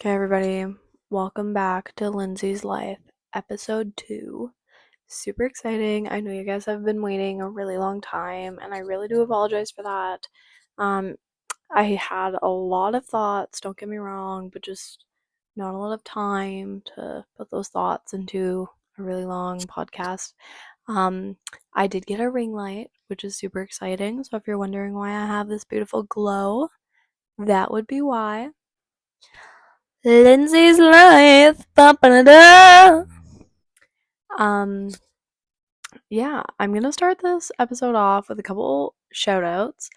Hey everybody, welcome back to Lindsay's Life, episode 2. Super exciting. I know you guys have been waiting a really long time, and I really do apologize for that. Um, I had a lot of thoughts, don't get me wrong, but just not a lot of time to put those thoughts into a really long podcast. Um, I did get a ring light, which is super exciting. So if you're wondering why I have this beautiful glow, that would be why. Lindsay's Life. Ba-ba-da-da. Um, yeah, I'm gonna start this episode off with a couple shout outs.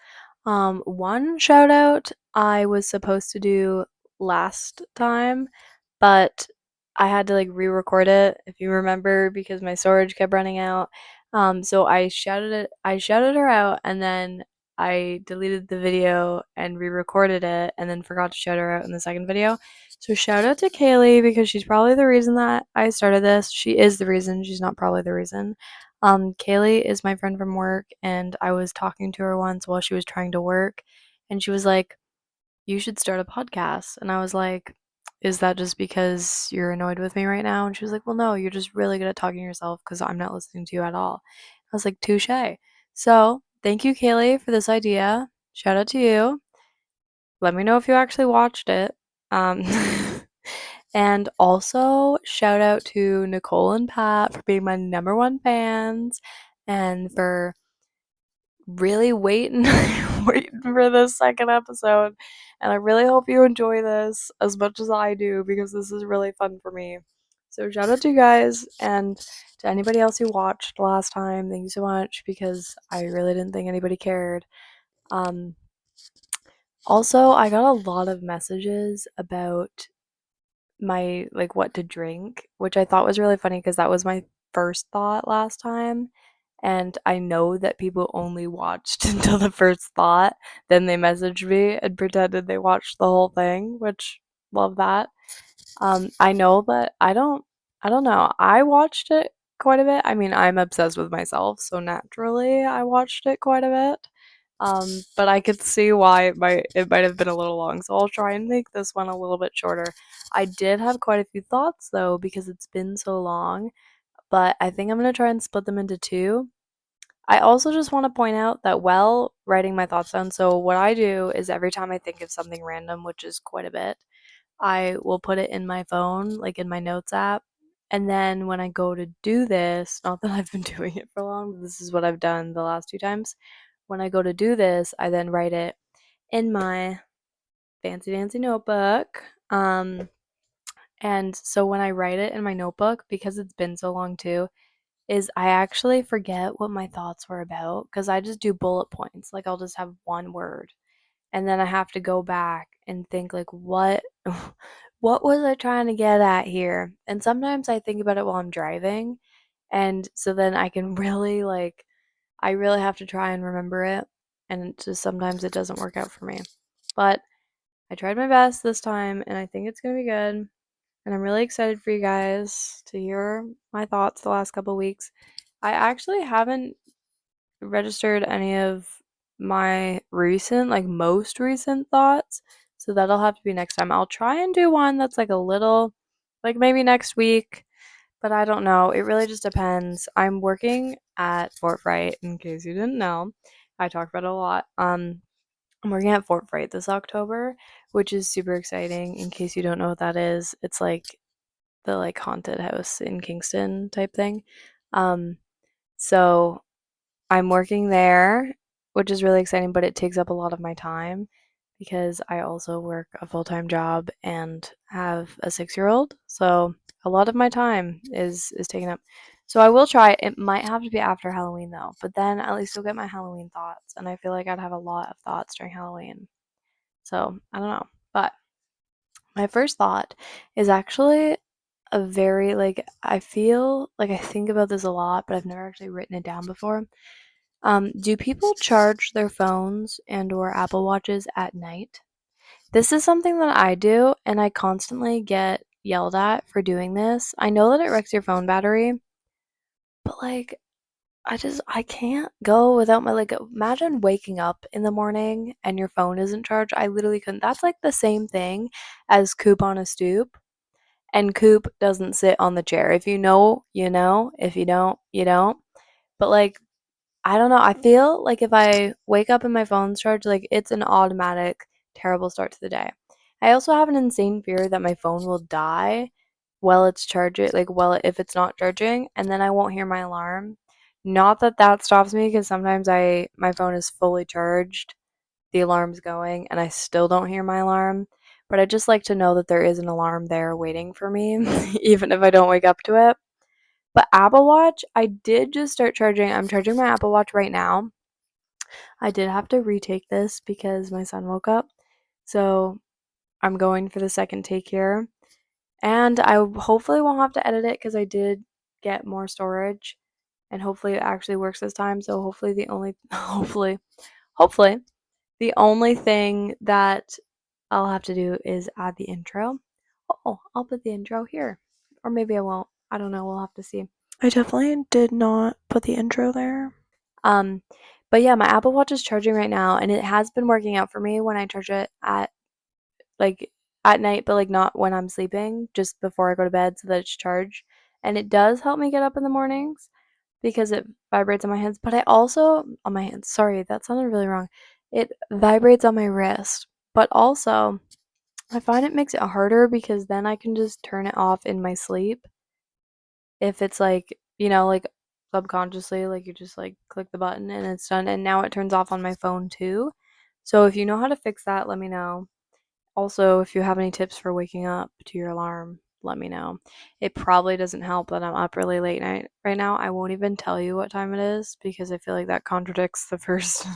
One shout out I was supposed to do last time, but I had to like re-record it if you remember because my storage kept running out. So I shouted her out and then I deleted the video and re-recorded it and then forgot to shout her out in the second video. So shout out to Kaylee because she's probably the reason that I started this. She is the reason, she's not probably the reason. Kaylee is my friend from work and I was talking to her once while she was trying to work and she was like, "You should start a podcast." And I was like, "Is that just because you're annoyed with me right now?" And she was like, "Well, no, you're just really good at talking to yourself because I'm not listening to you at all." I was like, "Touche." So, thank you, Kaylee, for this idea. Shout out to you. Let me know if you actually watched it. Um, and also, shout out to Nicole and Pat for being my number one fans and for really waiting waiting for this second episode, and I really hope you enjoy this as much as I do because this is really fun for me. So shout out to you guys, and to anybody else who watched last time, thank you so much because I really didn't think anybody cared. um Also, I got a lot of messages about my like what to drink, which I thought was really funny because that was my first thought last time. And I know that people only watched until the first thought, then they messaged me and pretended they watched the whole thing, which love that. I know, but I don't know. I watched it quite a bit. I mean, I'm obsessed with myself, so naturally I watched it quite a bit. But I could see why it might have been a little long, so I'll try and make this one a little bit shorter. I did have quite a few thoughts though because it's been so long, but I think I'm gonna try and split them into two. I also just want to point out that while writing my thoughts down, so what I do is every time I think of something random, which is quite a bit, I will put it in my phone, like in my notes app. And then when I go to do this, not that I've been doing it for long, but this is what I've done the last two times. When I go to do this, I then write it in my fancy dancy notebook. And so when I write it in my notebook, because it's been so long too, is I actually forget what my thoughts were about because I just do bullet points. Like I'll just have one word and then I have to go back and think like what was I trying to get at here? And sometimes I think about it while I'm driving and so then I can really like I really have to try and remember it and just sometimes it doesn't work out for me. But I tried my best this time and I think it's going to be good. And I'm really excited for you guys to hear my thoughts the last couple weeks. I actually haven't registered any of my recent, like most recent thoughts, so that'll have to be next time. I'll try and do one that's like a little, like maybe next week, but I don't know. It really just depends. I'm working at Fort Fright, in case you didn't know. I talk about it a lot. I'm working at Fort Fright this October, which is super exciting. In case you don't know what that is, it's like the like haunted house in Kingston type thing. Um, so I'm working there, which is really exciting, but it takes up a lot of my time because I also work a full-time job and have a 6-year-old. So a lot of my time is taken up. So I will try. It might have to be after Halloween though, but then at least I'll get my Halloween thoughts, and I feel like I'd have a lot of thoughts during Halloween. So I don't know, but my first thought is actually a very like I feel like I think about this a lot, but I've never actually written it down before. Do people charge their phones and or Apple Watches at night? This is something that I do, and I constantly get yelled at for doing this. I know that it wrecks your phone battery, but like I can't go without my, like, imagine waking up in the morning and your phone isn't charged. I literally couldn't. That's like the same thing as Coop on a stoop, and Coop doesn't sit on the chair. If you know, you know. If you don't, you don't. But like, I don't know. I feel like if I wake up and my phone's charged, like it's an automatic terrible start to the day. I also have an insane fear that my phone will die while it's charging, like if it's not charging, and then I won't hear my alarm. Not that that stops me, because sometimes my phone is fully charged, the alarm's going, and I still don't hear my alarm. But I just like to know that there is an alarm there waiting for me, even if I don't wake up to it. But Apple Watch, I did just start charging. I'm charging my Apple Watch right now. I did have to retake this because my son woke up. So I'm going for the second take here. And I hopefully won't have to edit it because I did get more storage. And hopefully it actually works this time. So hopefully hopefully the only thing that I'll have to do is add the intro. Oh, I'll put the intro here. Or maybe I won't. I don't know. We'll have to see. I definitely did not put the intro there. Um, but yeah, my Apple Watch is charging right now, and it has been working out for me when I charge it like at night, but like not when I'm sleeping, just before I go to bed so that it's charged. And it does help me get up in the mornings because it vibrates on my hands, but I also on my hands. Sorry, that sounded really wrong. It vibrates on my wrist, but also I find it makes it harder because then I can just turn it off in my sleep if it's like, like subconsciously, like you just like click the button and it's done. And now it turns off on my phone too. So if you know how to fix that, let me know. Also, if you have any tips for waking up to your alarm, let me know. It probably doesn't help that I'm up really late night right now. I won't even tell you what time it is because I feel like that contradicts the first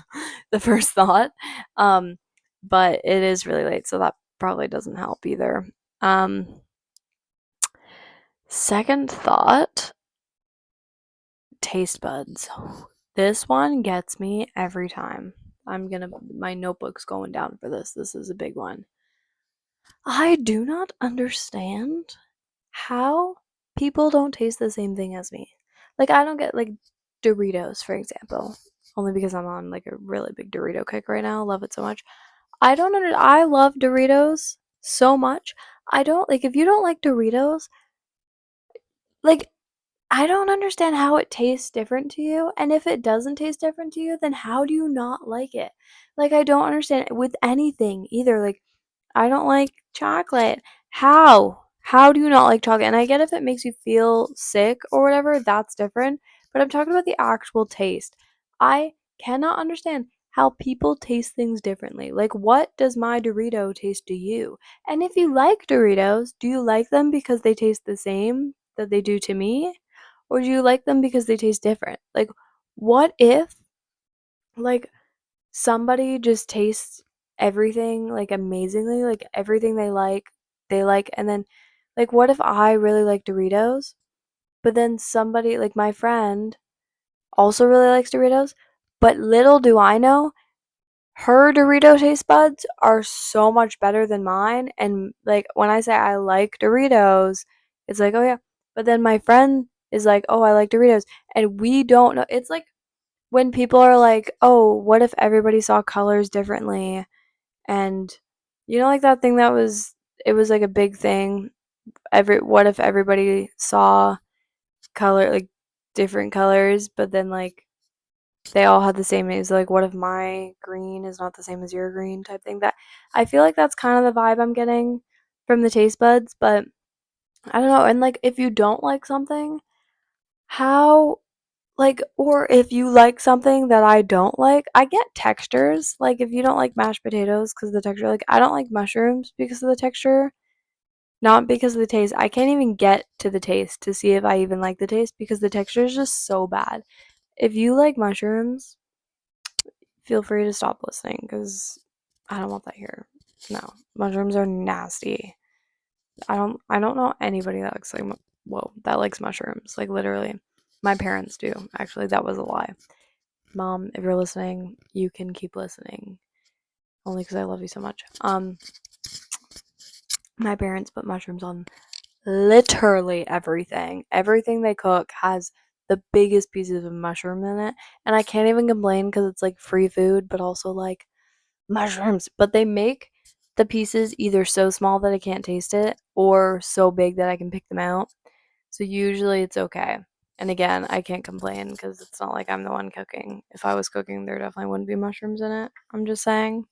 the first thought. Um, but it is really late, so that probably doesn't help either. Second thought, taste buds. This one gets me every time. My notebook's going down for this. This is a big one. I do not understand how people don't taste the same thing as me. Like, I don't get, like, Doritos, for example, only because I'm on, like, a really big Dorito kick right now. Love it so much. I love Doritos so much. I don't, like, if you don't like Doritos, like, I don't understand how it tastes different to you, and if it doesn't taste different to you, then how do you not like it? Like, I don't understand it with anything either. Like, I don't like chocolate. How? How do you not like chocolate? And I get if it makes you feel sick or whatever, that's different. But I'm talking about the actual taste. I cannot understand how people taste things differently. Like, what does my Dorito taste to you? And if you like Doritos, do you like them because they taste the same that they do to me? Or do you like them because they taste different? Like, what if, like, somebody just tastes everything like amazingly, like everything they like, and then like what if I really like Doritos, but then somebody like my friend also really likes Doritos, but little do I know, her Dorito taste buds are so much better than mine. And like when I say I like Doritos, it's like, oh yeah. But then my friend is like, oh, I like Doritos. And we don't know. It's like when people are like, oh, what if everybody saw colors differently? And like that thing it was like a big thing. What if everybody saw color, like different colors, but then like they all had the same names. Like, what if my green is not the same as your green type thing? That I feel like that's kind of the vibe I'm getting from the taste buds, but I don't know. And like, if you don't like something, how like, or if you like something that I don't like, I get textures. Like, if you don't like mashed potatoes because of the texture, like, I don't like mushrooms because of the texture, not because of the taste. I can't even get to the taste to see if I even like the taste because the texture is just so bad. If you like mushrooms, feel free to stop listening because I don't want that here. No, mushrooms are nasty. I don't know anybody that likes like that likes mushrooms. Like literally, my parents do. Actually, that was a lie. Mom, if you're listening, you can keep listening. Only because I love you so much. My parents put mushrooms on literally everything. Everything they cook has the biggest pieces of mushroom in it. And I can't even complain because it's like free food, but also like mushrooms. But they make the pieces either so small that I can't taste it or so big that I can pick them out. So usually it's okay. And again, I can't complain because it's not like I'm the one cooking. If I was cooking, there definitely wouldn't be mushrooms in it. I'm just saying.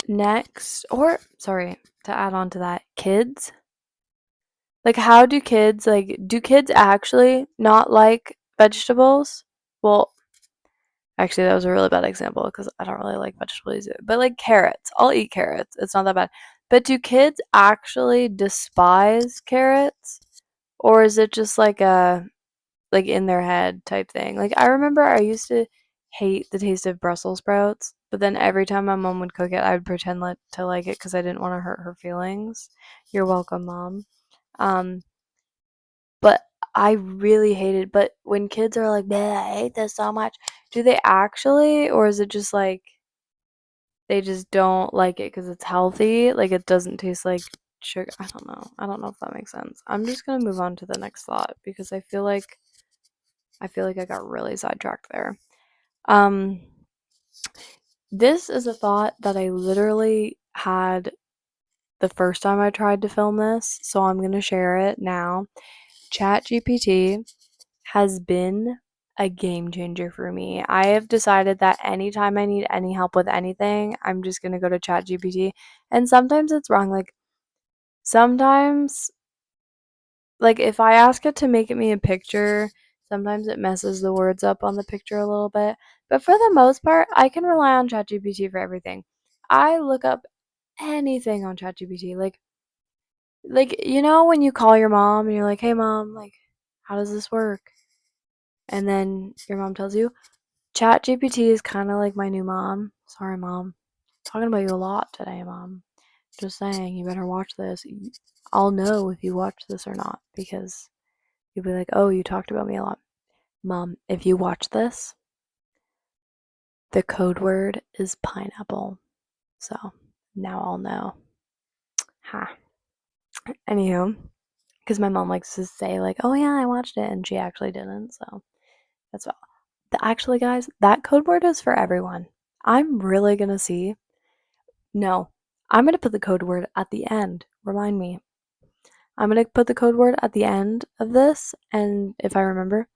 Next, or sorry, to add on to that, kids. Like, how do kids actually not like vegetables? Well, actually, that was a really bad example because I don't really like vegetables either. But like carrots, I'll eat carrots. It's not that bad. But do kids actually despise carrots? Or is it just like a like in their head type thing? Like I remember I used to hate the taste of Brussels sprouts, but then every time my mom would cook it, I would pretend to like it because I didn't want to hurt her feelings. You're welcome, mom. Um, but I really hated. But when kids are like, "Man, I hate this so much," do they actually, or is it just like they just don't like it because it's healthy? Like it doesn't taste like sugar. I don't know. I don't know if that makes sense. I'm just gonna move on to the next thought because I feel like I got really sidetracked there. Um, this is a thought that I literally had the first time I tried to film this, so I'm going to share it now. ChatGPT has been a game changer for me. I have decided that anytime I need any help with anything, I'm just going to go to ChatGPT. And sometimes it's wrong. Like, sometimes like if I ask it to make me a picture, sometimes it messes the words up on the picture a little bit. But for the most part, I can rely on ChatGPT for everything. I look up anything on ChatGPT. Like when you call your mom and you're like, "Hey mom, like how does this work?" And then your mom tells you, ChatGPT is kind of like my new mom. Sorry, mom. Talking about you a lot today, mom. Just saying, you better watch this. I'll know if you watch this or not because you'll be like, "Oh, you talked about me a lot." Mom, if you watch this, the code word is pineapple. So now I'll know. Ha. Anywho, because my mom likes to say, like, "Oh, yeah, I watched it," and she actually didn't. So that's all. Actually, guys, that code word is for everyone. I'm really going to see. No, I'm going to put the code word at the end. Remind me. I'm going to put the code word at the end of this, and if I remember,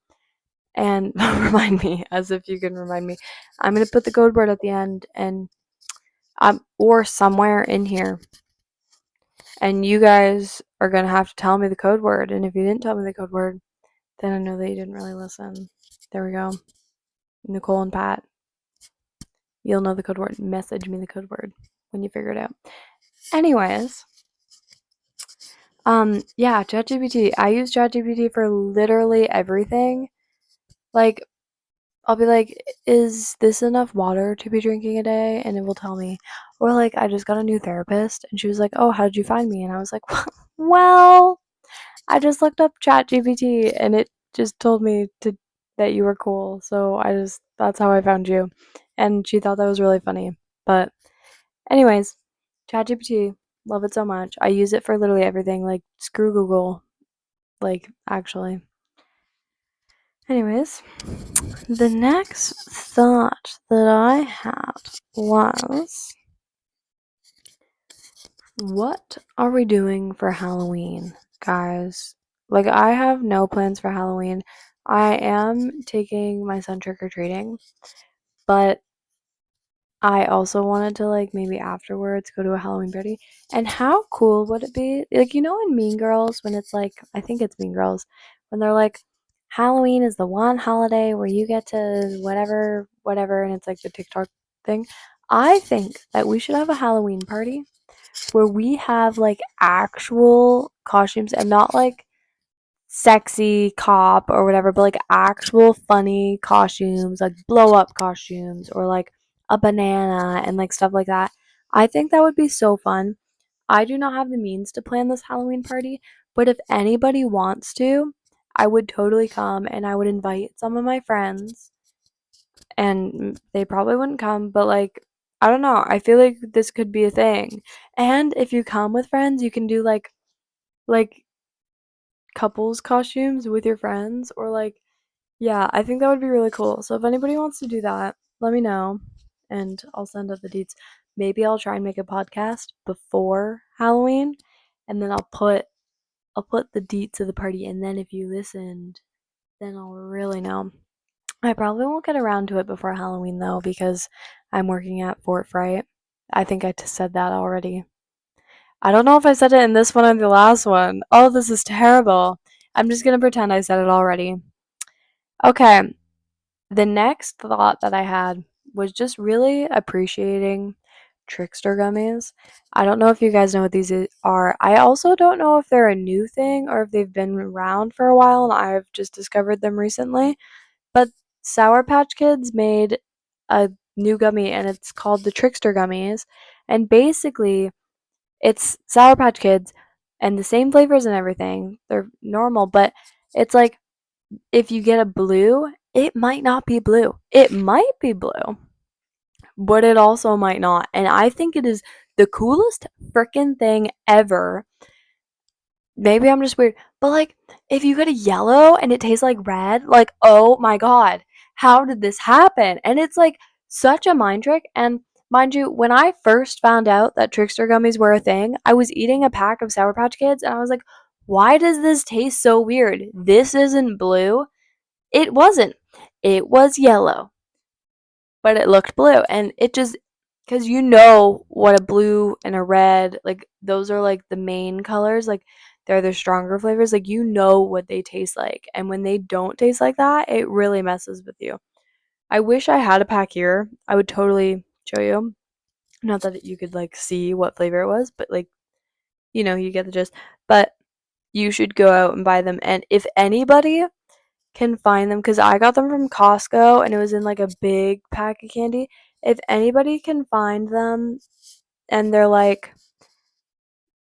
and remind me, as if you can remind me. I'm going to put the code word at the end, and or somewhere in here. And you guys are going to have to tell me the code word. And if you didn't tell me the code word, then I know that you didn't really listen. There we go. Nicole and Pat, you'll know the code word. Message me the code word when you figure it out. Anyways, yeah, ChatGPT. I use ChatGPT for literally everything. Like, I'll be like, is this enough water to be drinking a day? And it will tell me. Or like, I just got a new therapist and she was like, oh, how did you find me? And I was like, well, I just looked up ChatGPT and it just told me that you were cool. So that's how I found you. And she thought that was really funny. But anyways, ChatGPT, love it so much. I use it for literally everything. Like, screw Google. Like, actually. Anyways, the next thought that I had was, what are we doing for Halloween, guys? Like, I have no plans for Halloween. I am taking my son trick or treating, but I also wanted to, like, maybe afterwards go to a Halloween party. And how cool would it be? Like, in Mean Girls, when it's like, I think it's Mean Girls, when they're like, Halloween is the one holiday where you get to whatever, whatever, and it's like the TikTok thing. I think that we should have a Halloween party where we have like actual costumes and not like sexy cop or whatever, but like actual funny costumes, like blow up costumes or like a banana and like stuff like that. I think that would be so fun. I do not have the means to plan this Halloween party, but if anybody wants to, I would totally come and I would invite some of my friends and they probably wouldn't come, but like I don't know, I feel like this could be a thing. And if you come with friends, you can do like couples costumes with your friends, or like, yeah, I think that would be really cool. So if anybody wants to do that, let me know and I'll send out the deets. Maybe I'll try and make a podcast before Halloween, and then I'll put the deets of the party, and then if you listened, then I'll really know. I probably won't get around to it before Halloween though, because I'm working at Fort Fright. I think I said that already. I don't know if I said it in this one or the last one. Oh, this is terrible. I'm just gonna pretend I said it already. Okay, the next thought that I had was just really appreciating trickster gummies. I don't know if you guys know what these are. I also don't know if they're a new thing or if they've been around for a while and I've just discovered them recently. But Sour Patch Kids made a new gummy and it's called the Trickster Gummies. And basically, it's Sour Patch Kids and the same flavors and everything. They're normal, but it's like if you get a blue, it might not be blue. It might be blue, but it also might not. And I think it is the coolest freaking thing ever. Maybe I'm just weird, but like if you get a yellow and it tastes like red, like oh my god, how did this happen? And it's like such a mind trick. And mind you, when I first found out that trickster gummies were a thing, I was eating a pack of Sour Patch Kids and I was like, why does this taste so weird? This isn't blue. It wasn't. It was yellow, but it looked blue. And it just, because you know what a blue and a red, like, those are like the main colors. Like, they're the stronger flavors. Like, you know what they taste like. And when they don't taste like that, it really messes with you. I wish I had a pack here. I would totally show you. Not that you could, like, see what flavor it was, but, like, you get the gist. But you should go out and buy them. And if anybody can find them, because I got them from Costco and it was in like a big pack of candy. If anybody can find them and they're like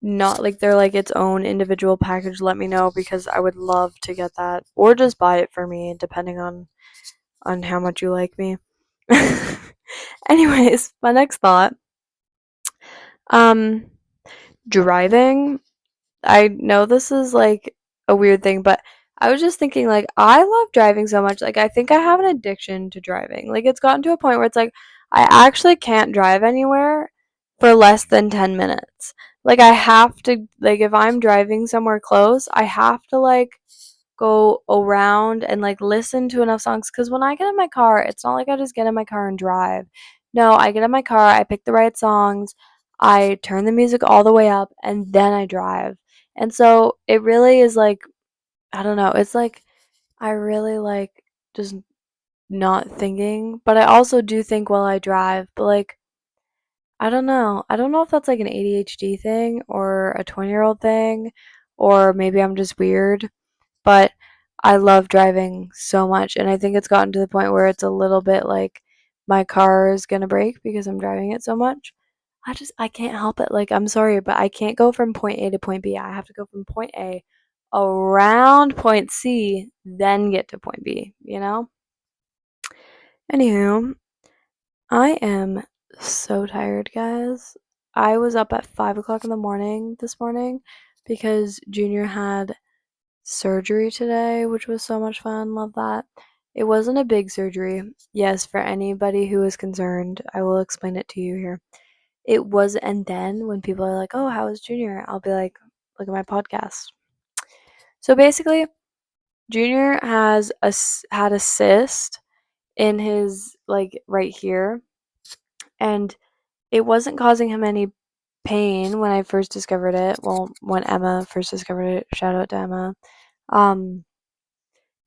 not like they're like its own individual package, let me know because I would love to get that, or just buy it for me depending on how much you like me. Anyways, my next thought, um driving. I know this is like a weird thing, but I was just thinking, like, I love driving so much. Like, I think I have an addiction to driving. Like, it's gotten to a point where it's like, I actually can't drive anywhere for less than 10 minutes. Like, I have to, like, if I'm driving somewhere close, I have to, like, go around and, like, listen to enough songs. Because when I get in my car, it's not like I just get in my car and drive. No, I get in my car, I pick the right songs, I turn the music all the way up, and then I drive. And so it really is like, I don't know, it's like I really like just not thinking, but I also do think while I drive, but like I don't know. I don't know if that's like an ADHD thing or a 20-year-old thing or maybe I'm just weird, but I love driving so much and I think it's gotten to the point where it's a little bit like my car is gonna break because I'm driving it so much. I can't help it. Like, I'm sorry, but I can't go from point A to point B. I have to go from point A around point C, then get to point B, you know? Anywho, I am so tired, guys. I was up at 5 o'clock in the morning this morning because Junior had surgery today, which was so much fun. Love that. It wasn't a big surgery. Yes, for anybody who is concerned, I will explain it to you here. It was, and then when people are like, "Oh, how is Junior?" I'll be like, "Look at my podcast." So basically, Junior had a cyst in his like right here, and it wasn't causing him any pain when I first discovered it. Well, when Emma first discovered it, shout out to Emma. Um,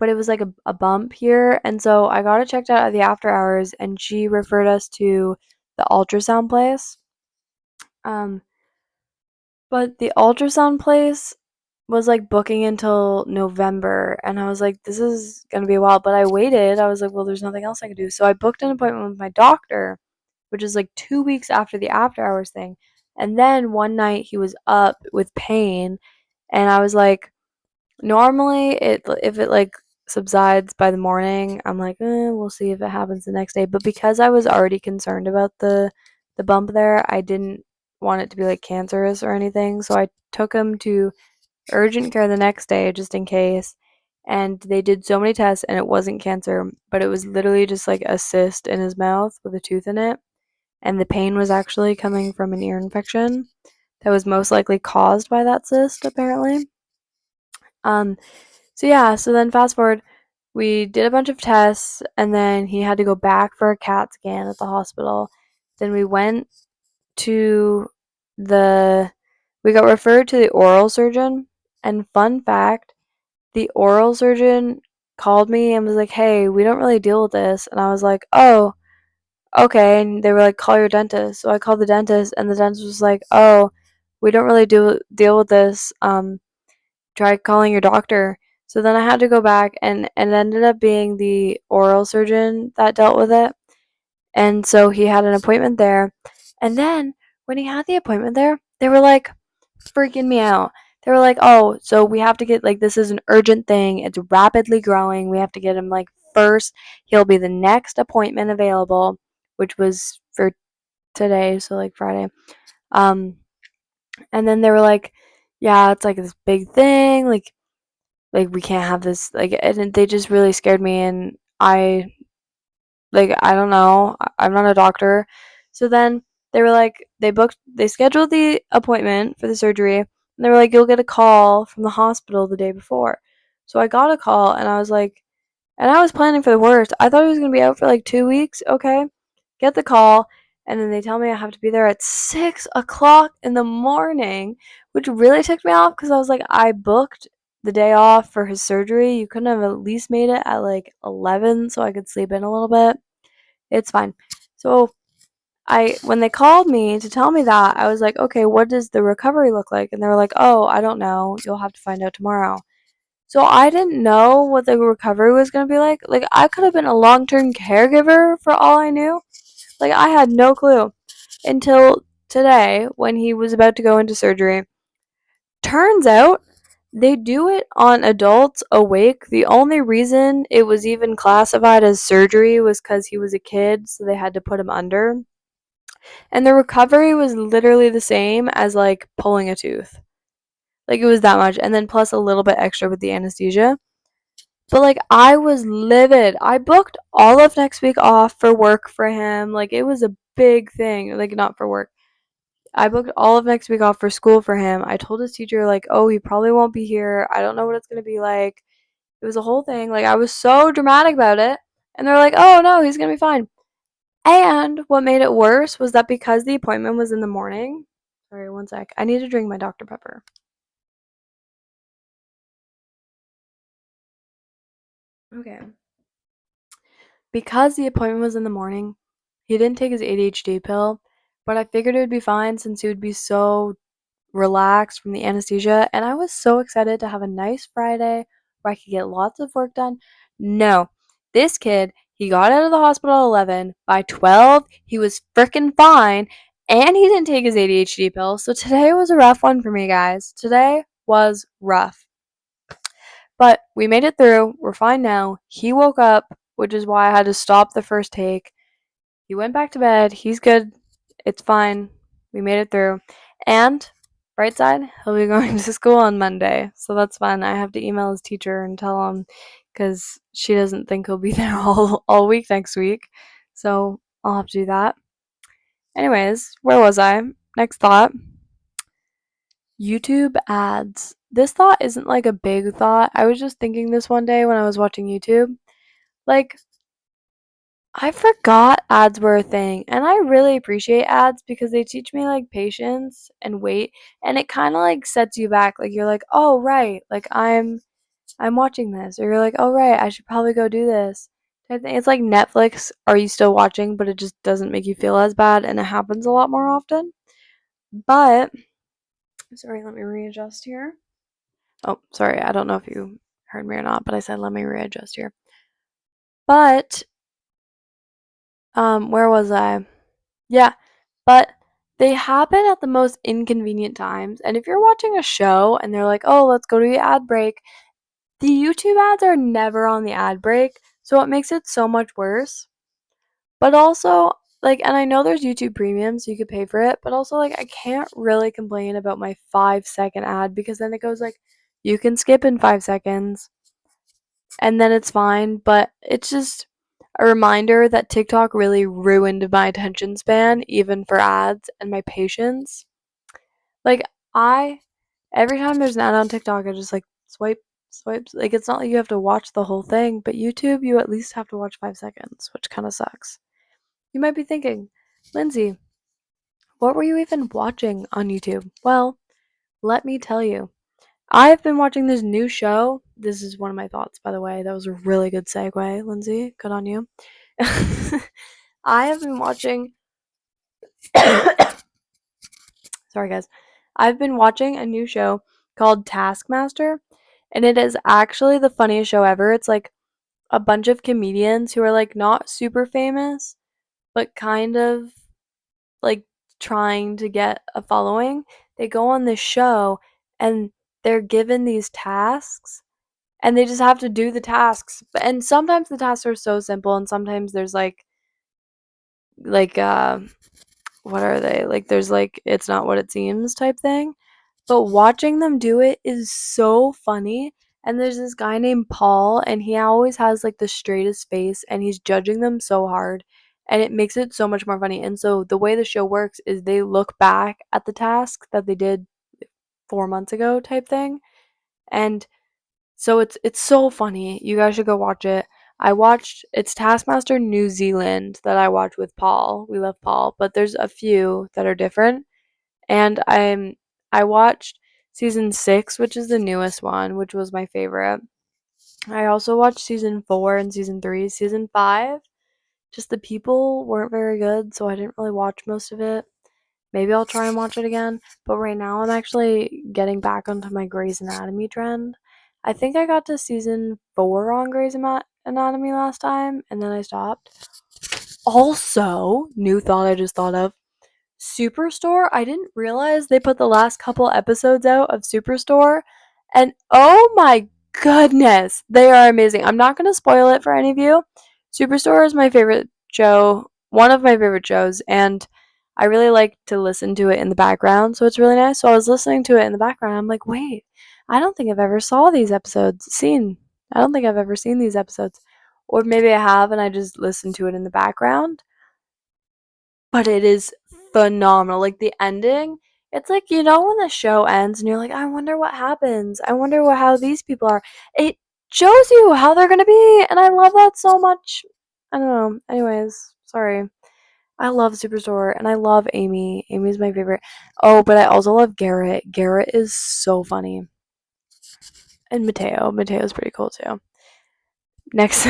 but it was like a bump here, and so I got it checked out at the after hours, and she referred us to the ultrasound place. Um, But the ultrasound place was like booking until November, and I was like, this is gonna be a while. But I waited. I was like, well, there's nothing else I could do. So I booked an appointment with my doctor, which is like 2 weeks after the after hours thing. And then one night he was up with pain, and I was like, normally if it like subsides by the morning, I'm like, we'll see if it happens the next day. But because I was already concerned about the bump there, I didn't want it to be like cancerous or anything. So I took him to urgent care the next day just in case. And they did so many tests and it wasn't cancer, but it was literally just like a cyst in his mouth with a tooth in it. And the pain was actually coming from an ear infection that was most likely caused by that cyst, apparently. Um, so yeah, so then fast forward, we did a bunch of tests and then he had to go back for a CAT scan at the hospital. Then we went to we got referred to the oral surgeon. And fun fact, the oral surgeon called me and was like, "Hey, we don't really deal with this." And I was like, "Oh, okay." And they were like, "Call your dentist." So I called the dentist and the dentist was like, "Oh, we don't really deal with this. Try calling your doctor." So then I had to go back and it ended up being the oral surgeon that dealt with it. And so he had an appointment there. And then when he had the appointment there, they were like freaking me out. They were like, "Oh, so we have to get like this is an urgent thing. It's rapidly growing. We have to get him like first. He'll be the next appointment available," which was for today, so like Friday. Um and then they were like, "Yeah, it's like this big thing. Like we can't have this like," and they just really scared me. And I don't know. I'm not a doctor. So then they were like, they scheduled the appointment for the surgery, and they were like, "You'll get a call from the hospital the day before." So I got a call, and I was like, and I was planning for the worst. I thought he was gonna be out for like 2 weeks. Okay, get the call, and then they tell me I have to be there at 6 o'clock in the morning, which really ticked me off because I was like, I booked the day off for his surgery. You couldn't have at least made it at like 11 so I could sleep in a little bit. It's fine. So when they called me to tell me that, I was like, "Okay, what does the recovery look like?" And they were like, "Oh, I don't know. You'll have to find out tomorrow." So I didn't know what the recovery was going to be like. Like I could have been a long-term caregiver for all I knew. Like I had no clue until today when he was about to go into surgery. Turns out they do it on adults awake. The only reason it was even classified as surgery was because he was a kid, so they had to put him under. And the recovery was literally the same as like pulling a tooth. Like it was that much. And then plus a little bit extra with the anesthesia. But like I was livid. I booked all of next week off for work for him. Like it was a big thing. Like not for work. I booked all of next week off for school for him. I told his teacher like, "Oh, he probably won't be here. I don't know what it's going to be like." It was a whole thing. Like I was so dramatic about it. And they're like, "Oh, no, he's going to be fine." And what made it worse was that because the appointment was in the morning. Sorry, one sec. I need to drink my Dr. Pepper. Okay. Because the appointment was in the morning, he didn't take his ADHD pill, but I figured it would be fine since he would be so relaxed from the anesthesia. And I was so excited to have a nice Friday where I could get lots of work done. No, this kid, he got out of the hospital at 11. By 12, he was freaking fine. And he didn't take his ADHD pill. So today was a rough one for me, guys. Today was rough. But we made it through. We're fine now. He woke up, which is why I had to stop the first take. He went back to bed. He's good. It's fine. We made it through. And bright side, he'll be going to school on Monday. So that's fun. I have to email his teacher and tell him because she doesn't think he'll be there all week next week. So I'll have to do that. Anyways, where was I? Next thought. YouTube ads. This thought isn't like a big thought. I was just thinking this one day when I was watching YouTube. Like, I forgot ads were a thing, and I really appreciate ads because they teach me like patience and wait, and it kind of like sets you back. Like you're like, "Oh, right. Like I'm watching this." Or you're like, "Oh, right. I should probably go do this." Type thing. It's like Netflix, are you still watching, but it just doesn't make you feel as bad and it happens a lot more often. But sorry, let me readjust here. Oh, sorry. I don't know if you heard me or not, but I said let me readjust here. But where was I? Yeah, but they happen at the most inconvenient times. And if you're watching a show and they're like, "Oh, let's go to the ad break," the YouTube ads are never on the ad break, so it makes it so much worse. But also, like, and I know there's YouTube Premium, so you could pay for it, but also, like, I can't really complain about my 5-second ad because then it goes, like, you can skip in 5 seconds and then it's fine, but it's just a reminder that TikTok really ruined my attention span, even for ads, and my patience. Like, every time there's an ad on TikTok, I just, like, swipe. Like, it's not like you have to watch the whole thing, but YouTube, you at least have to watch 5 seconds, which kind of sucks. You might be thinking, Lindsay, what were you even watching on YouTube? Well, let me tell you. I've been watching this new show. This is one of my thoughts, by the way. That was a really good segue, Lindsay. Good on you. I have been watching. Sorry, guys. I've been watching a new show called Taskmaster, and it is actually the funniest show ever. It's like a bunch of comedians who are like not super famous, but kind of like trying to get a following. They go on this show and they're given these tasks and they just have to do the tasks. And sometimes the tasks are so simple and sometimes there's like what are they? Like there's like it's not what it seems type thing. But watching them do it is so funny. And there's this guy named Paul, and he always has like the straightest face, and he's judging them so hard. And it makes it so much more funny. And so the way the show works is they look back at the task that they did 4 months ago, type thing. And so it's so funny. You guys should go watch it. It's Taskmaster New Zealand that I watch with Paul. We love Paul, but there's a few that are different. And I watched season 6, which is the newest one, which was my favorite. I also watched season 4 and season 3. Season 5, just the people weren't very good, so I didn't really watch most of it. Maybe I'll try and watch it again, but right now I'm actually getting back onto my Grey's Anatomy trend. I think I got to season 4 on Grey's Anatomy last time, and then I stopped. Also, new thought I just thought of, Superstore, I didn't realize they put the last couple episodes out of Superstore, and oh my goodness, they are amazing. I'm not going to spoil it for any of you. Superstore is my favorite show, one of my favorite shows, and I really like to listen to it in the background, so it's really nice. So I was listening to it in the background. I'm like, wait, I don't think I've ever saw these episodes. I don't think I've ever seen these episodes. Or maybe I have and I just listened to it in the background, but it is phenomenal. Like the ending, it's like when the show ends and you're like, I wonder what happens. I wonder how these people are. It shows you how they're gonna be, and I love that so much. I don't know. Anyways, sorry. I love Superstore and I love Amy. Amy's my favorite. Oh, but I also love Garrett. Garrett is so funny. And Mateo. Mateo's pretty cool too. Next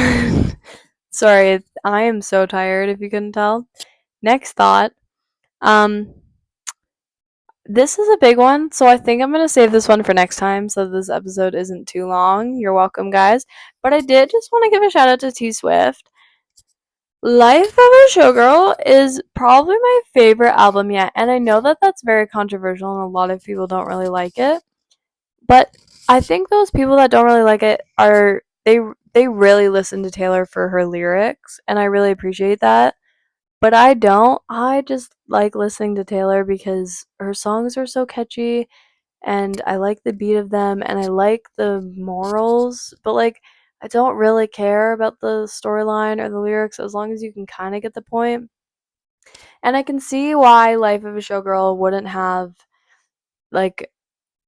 sorry, I am so tired if you couldn't tell. Next thought. Um This is a big one, so I think I'm going to save this one for next time so this episode isn't too long. You're welcome, guys. But I did just want to give a shout out to T Swift. Life of a Showgirl is probably my favorite album yet, and I know that that's very controversial and a lot of people don't really like it. But I think those people that don't really like it they really listen to Taylor for her lyrics, and I really appreciate that. But I don't. I just like listening to Taylor because her songs are so catchy and I like the beat of them and I like the morals, but like I don't really care about the storyline or the lyrics as long as you can kind of get the point. And I can see why Life of a Showgirl wouldn't have like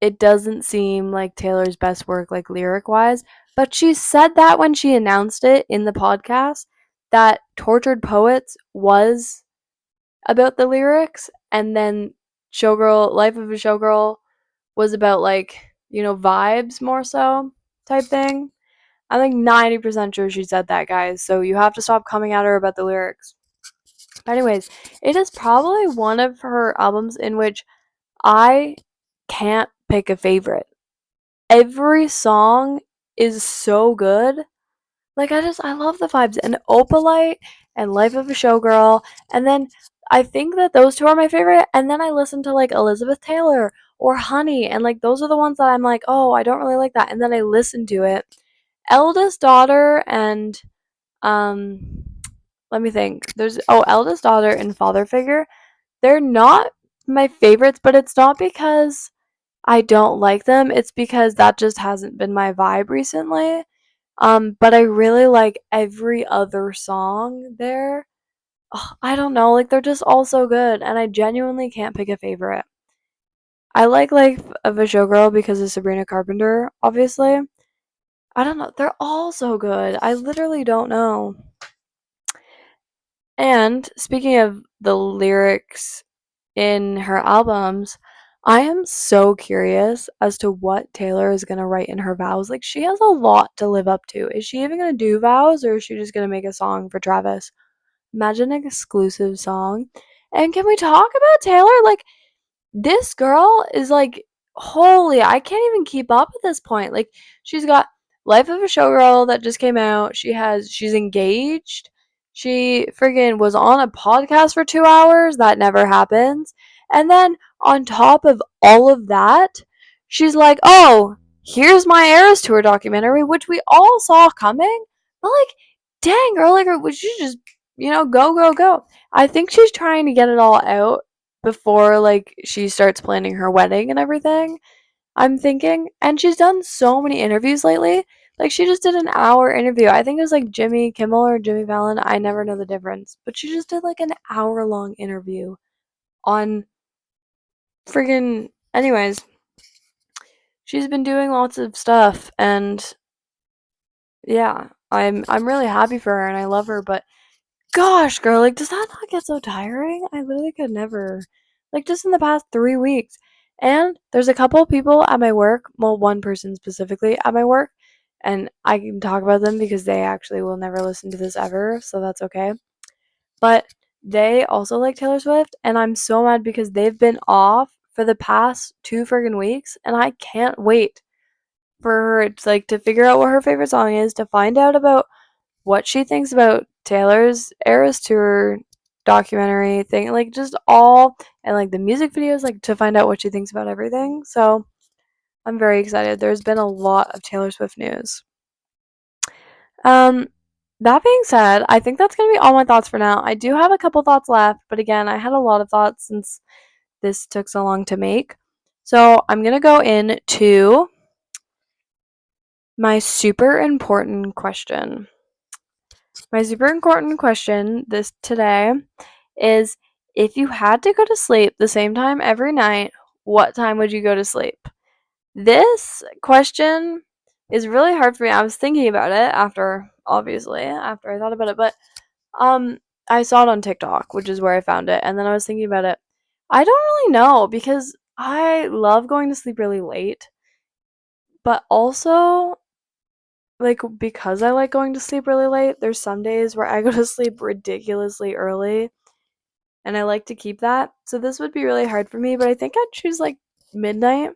it doesn't seem like Taylor's best work like lyric wise, but she said that when she announced it in the podcast that Tortured Poets was about the lyrics and then Showgirl Life of a Showgirl was about like, vibes more so type thing. I'm like 90% sure she said that, guys. So you have to stop coming at her about the lyrics. But anyways, it is probably one of her albums in which I can't pick a favorite. Every song is so good. Like I love the vibes and Opalite and Life of a Showgirl, and then I think that those two are my favorite. And then I listen to like Elizabeth Taylor or Honey, and like those are the ones that I'm like, oh, I don't really like that. And then I listen to it. Eldest Daughter and um let me think. There's eldest daughter and father figure. They're not my favorites, but it's not because I don't like them. It's because that just hasn't been my vibe recently. But I really like every other song there. Ugh, I don't know, like they're just all so good, and I genuinely can't pick a favorite. I like Life of a Showgirl because of Sabrina Carpenter, obviously. I don't know, they're all so good. I literally don't know. And speaking of the lyrics in her albums, I am so curious as to what Taylor is going to write in her vows. Like, she has a lot to live up to. Is she even going to do vows, or is she just going to make a song for Travis? Imagine an exclusive song. And can we talk about Taylor? Like, this girl is like, holy, I can't even keep up at this point. Like, she's got Life of a Showgirl that just came out. She's engaged. She friggin' was on a podcast for 2 hours. That never happens. And then on top of all of that, she's like, oh, here's my Eras Tour documentary, which we all saw coming. But like, dang, girl, like, would you just, go, go, go? I think she's trying to get it all out before like she starts planning her wedding and everything. I'm thinking, and she's done so many interviews lately. Like she just did an hour interview. I think it was like Jimmy Kimmel or Jimmy Fallon. I never know the difference, but she just did like an hour long interview on friggin' anyways. She's been doing lots of stuff, and yeah, I'm really happy for her and I love her, but gosh, girl, like, does that not get so tiring? I literally could never. Like, just in the past 3 weeks. And there's a couple of people at my work, well, one person specifically at my work, and I can talk about them because they actually will never listen to this ever, so that's okay. But they also like Taylor Swift, and I'm so mad because they've been off for the past 2 friggin' weeks, and I can't wait for her to, like, to figure out what her favorite song is, to find out about what she thinks about Taylor's Eras Tour documentary thing, like just all, and like the music videos, like to find out what she thinks about everything. So I'm very excited. There's been a lot of Taylor Swift news. Um, that being said, I think that's gonna be all my thoughts for now. I do have a couple thoughts left, but again, I had a lot of thoughts since this took so long to make. So I'm gonna go into my super important question. My super important question this today is, if you had to go to sleep the same time every night, what time would you go to sleep? This question is really hard for me. I was thinking about it after I thought about it, but um I saw it on TikTok, which is where I found it, and then I was thinking about it. I don't really know because I love going to sleep really late, but also like because I like going to sleep really late, there's some days where I go to sleep ridiculously early and I like to keep that. So this would be really hard for me, but I think I'd choose like midnight.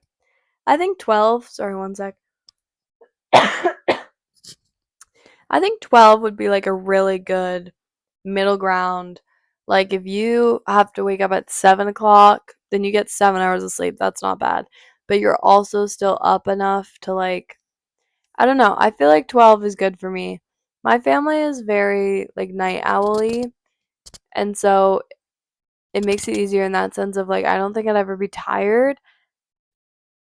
I think 12, sorry, one sec. I think 12 would be like a really good middle ground. Like if you have to wake up at 7 o'clock, then you get 7 hours of sleep. That's not bad. But you're also still up enough to like, I don't know. I feel like 12 is good for me. My family is very like night owly, and so it makes it easier in that sense of like I don't think I'd ever be tired.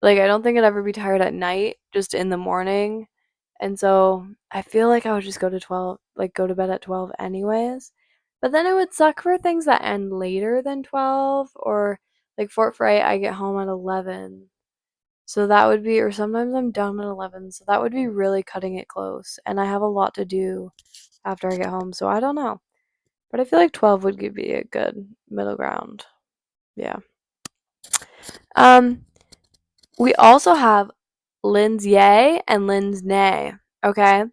Like I don't think I'd ever be tired at night, just in the morning. And so I feel like I would just go to 12, like go to bed at 12 anyways. But then it would suck for things that end later than 12, or like Fort Fright I get home at 11. So that would be, or sometimes I'm done at 11. So that would be really cutting it close. And I have a lot to do after I get home. So I don't know. But I feel like 12 would be a good middle ground. Yeah. Um, we also have Lynn's yay and Lynn's nay. Okay.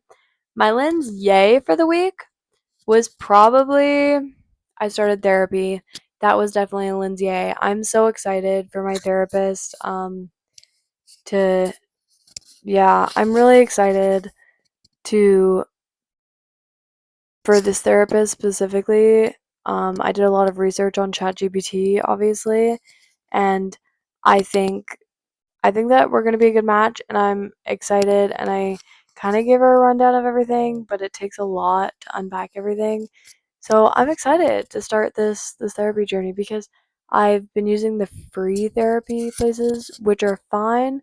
My Lynn's yay for the week was probably I started therapy. That was definitely a Lynn's yay. I'm so excited for my therapist. To Yeah, I'm really excited to for this therapist specifically. I did a lot of research on ChatGPT, obviously, and I think I think that we're gonna be a good match, and I'm excited. And I kind of gave her a rundown of everything, but it takes a lot to unpack everything. So I'm excited to start this therapy journey because I've been using the free therapy places, which are fine,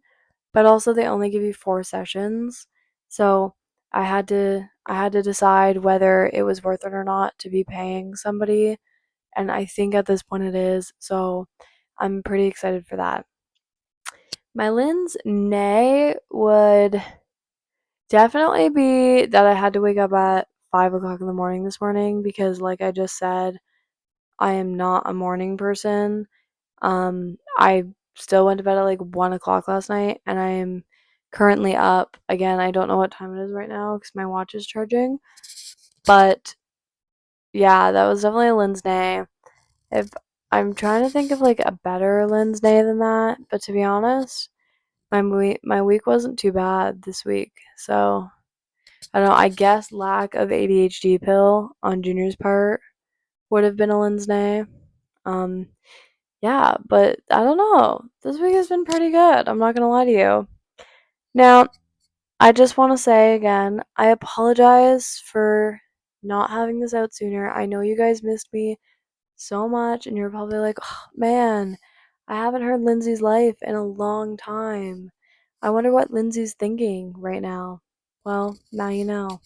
but also they only give you 4 sessions. So I had to decide whether it was worth it or not to be paying somebody, and I think at this point it is. So I'm pretty excited for that. My Lynn's nay would definitely be that I had to wake up at 5 o'clock in the morning this morning because, like I just said, I am not a morning person. I still went to bed at like 1 o'clock last night, and I am currently up. Again, I don't know what time it is right now because my watch is charging. But yeah, that was definitely a Lynn's day. If I'm trying to think of like a better Lynn's day than that, but to be honest, my week wasn't too bad this week. So I don't know. I guess lack of ADHD pill on Junior's part would have been a Lynn's day. Um, yeah, but I don't know. This week has been pretty good. I'm not gonna lie to you. Now, I just want to say again, I apologize for not having this out sooner. I know you guys missed me so much, and you're probably like, oh, man, I haven't heard Lindsay's life in a long time. I wonder what Lindsay's thinking right now. Well, now you know.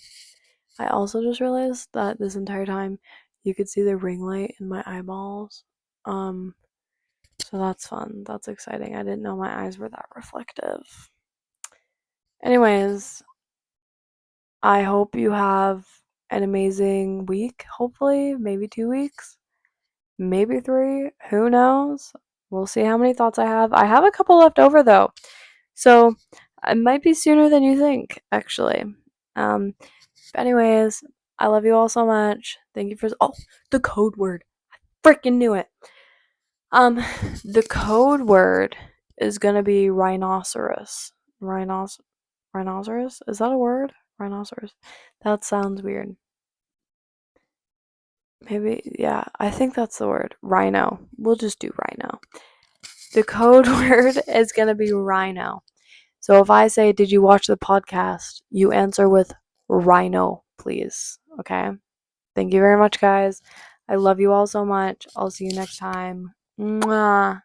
I also just realized that this entire time you could see the ring light in my eyeballs. Um, so that's fun. That's exciting. I didn't know my eyes were that reflective. Anyways, I hope you have an amazing week, hopefully, maybe 2 weeks, maybe 3, who knows? We'll see how many thoughts I have. I have a couple left over though. So it might be sooner than you think, actually. But anyways, I love you all so much. Thank you for the code word. Freaking knew it. Um, the code word is gonna be rhinoceros. Rhinoceros? Is that a word? Rhinoceros. That sounds weird. Maybe, yeah, I think that's the word. Rhino. We'll just do rhino. The code word is gonna be rhino. So if I say, "Did you watch the podcast?" you answer with rhino, please. Okay? Thank you very much, guys. I love you all so much. I'll see you next time. Mwah.